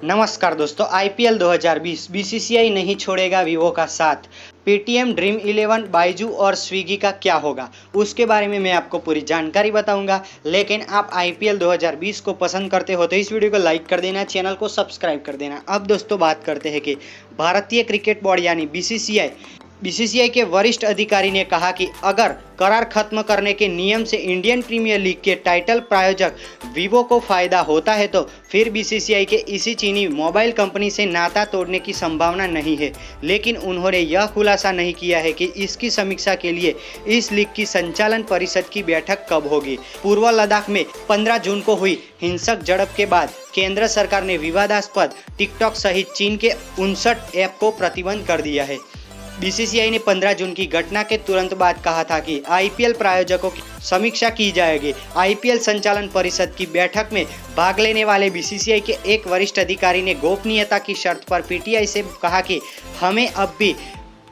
नमस्कार दोस्तों, IPL 2020 BCCI नहीं छोड़ेगा वीवो का साथ। पेटीएम, ड्रीम 11, बाइजू और स्विगी का क्या होगा, उसके बारे में मैं आपको पूरी जानकारी बताऊंगा। लेकिन आप आईपीएल 2020 को पसंद करते हो तो इस वीडियो को लाइक कर देना, चैनल को सब्सक्राइब कर देना। अब दोस्तों बात करते हैं कि भारतीय क्रिकेट बोर्ड यानी बीसीसीआई के वरिष्ठ अधिकारी ने कहा कि अगर करार खत्म करने के नियम से इंडियन प्रीमियर लीग के टाइटल प्रायोजक वीवो को फायदा होता है तो फिर बीसीसीआई के इसी चीनी मोबाइल कंपनी से नाता तोड़ने की संभावना नहीं है। लेकिन उन्होंने यह खुलासा नहीं किया है कि इसकी समीक्षा के लिए इस लीग की संचालन परिषद की बैठक कब होगी। पूर्व लद्दाख में 15 जून को हुई हिंसक झड़प के बाद केंद्र सरकार ने विवादास्पद टिकटॉक सहित चीन के 59 ऐप को प्रतिबंध कर दिया है। बीसीसीआई ने 15 जून की घटना के तुरंत बाद कहा था कि आईपीएल प्रायोजकों की समीक्षा की जाएगी। आईपीएल संचालन परिषद की बैठक में भाग लेने वाले बीसीसीआई के एक वरिष्ठ अधिकारी ने गोपनीयता की शर्त पर पीटीआई से कहा कि हमें अब भी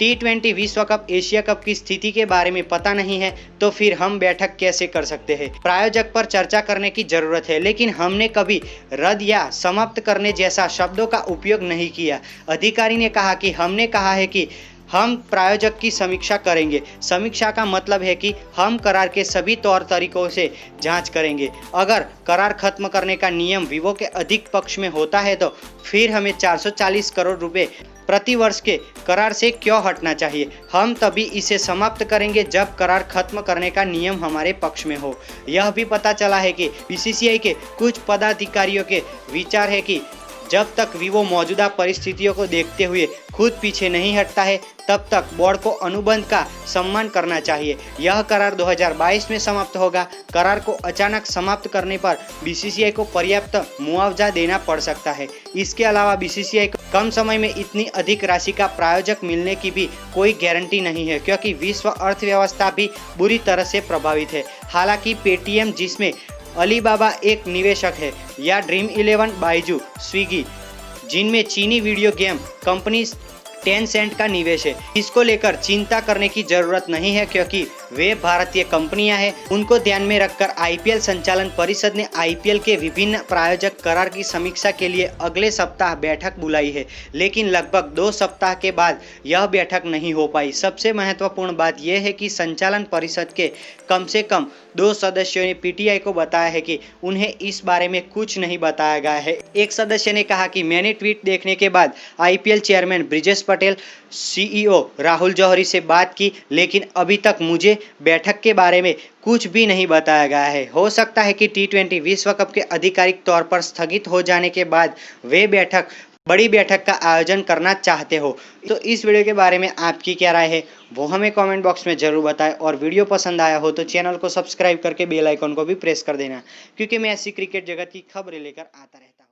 T20 विश्व कप, एशिया कप की स्थिति के बारे में पता नहीं है, तो फिर हम बैठक कैसे कर सकते हैं। प्रायोजक पर चर्चा करने की जरूरत है, लेकिन हमने कभी रद्द या समाप्त करने जैसा शब्दों का उपयोग नहीं किया। अधिकारी ने कहा कि हमने कहा है कि हम प्रायोजक की समीक्षा करेंगे। समीक्षा का मतलब है कि हम करार के सभी तौर तरीकों से जांच करेंगे। अगर करार खत्म करने का नियम वीवो के अधिक पक्ष में होता है तो फिर हमें 440 करोड़ रुपए प्रति वर्ष के करार से क्यों हटना चाहिए। हम तभी इसे समाप्त करेंगे जब करार खत्म करने का नियम हमारे पक्ष में हो। यह भी पता चला है कि बीसीसीआई के कुछ पदाधिकारियों के विचार है कि जब तक वीवो मौजूदा परिस्थितियों को देखते हुए खुद पीछे नहीं हटता है, तब तक बोर्ड को अनुबंध का सम्मान करना चाहिए। यह करार 2022 में समाप्त होगा। करार को अचानक समाप्त करने पर बीसीसीआई को पर्याप्त मुआवजा देना पड़ सकता है। इसके अलावा बीसीसीआई को कम समय में इतनी अधिक राशि का प्रायोजक मिलने की भी कोई गारंटी नहीं है, क्योंकि विश्व अर्थव्यवस्था भी बुरी तरह से प्रभावित है। हालांकि पेटीएम, जिसमें अलीबाबा एक निवेशक है, या ड्रीम 11, बाइजू, स्विगी, जिनमें चीनी वीडियो गेम कंपनी टेंसेंट का निवेश है, इसको लेकर चिंता करने की जरूरत नहीं है, क्योंकि वे भारतीय कंपनियां हैं। उनको ध्यान में रखकर आईपीएल संचालन परिषद ने आईपीएल के विभिन्न प्रायोजक करार की समीक्षा के लिए अगले सप्ताह बैठक बुलाई है। लेकिन लगभग 2 सप्ताह के बाद यह बैठक नहीं हो पाई। सबसे महत्वपूर्ण बात यह है कि संचालन परिषद के कम से कम 2 सदस्यों ने पीटीआई को बताया है कि उन्हें इस बारे में कुछ नहीं बताया गया है। एक सदस्य ने कहा कि मैंने ट्वीट देखने के बाद IPL chairman Brijesh Patel, CEO Rahul Johri से बात की, लेकिन अभी तक मुझे बैठक के बारे में कुछ भी नहीं बताया गया है। हो सकता है कि T20 विश्व कप के आधिकारिक तौर पर स्थगित हो जाने के बाद वे बड़ी बैठक का आयोजन करना चाहते हो। तो इस वीडियो के बारे में आपकी क्या राय है, वो हमें कमेंट बॉक्स में जरूर बताएं। और वीडियो पसंद आया हो तो चैनल को सब्सक्राइब करके बेल आइकन को भी प्रेस कर देना, क्योंकि मैं ऐसी क्रिकेट जगत की खबरें लेकर आता रहता हूँ।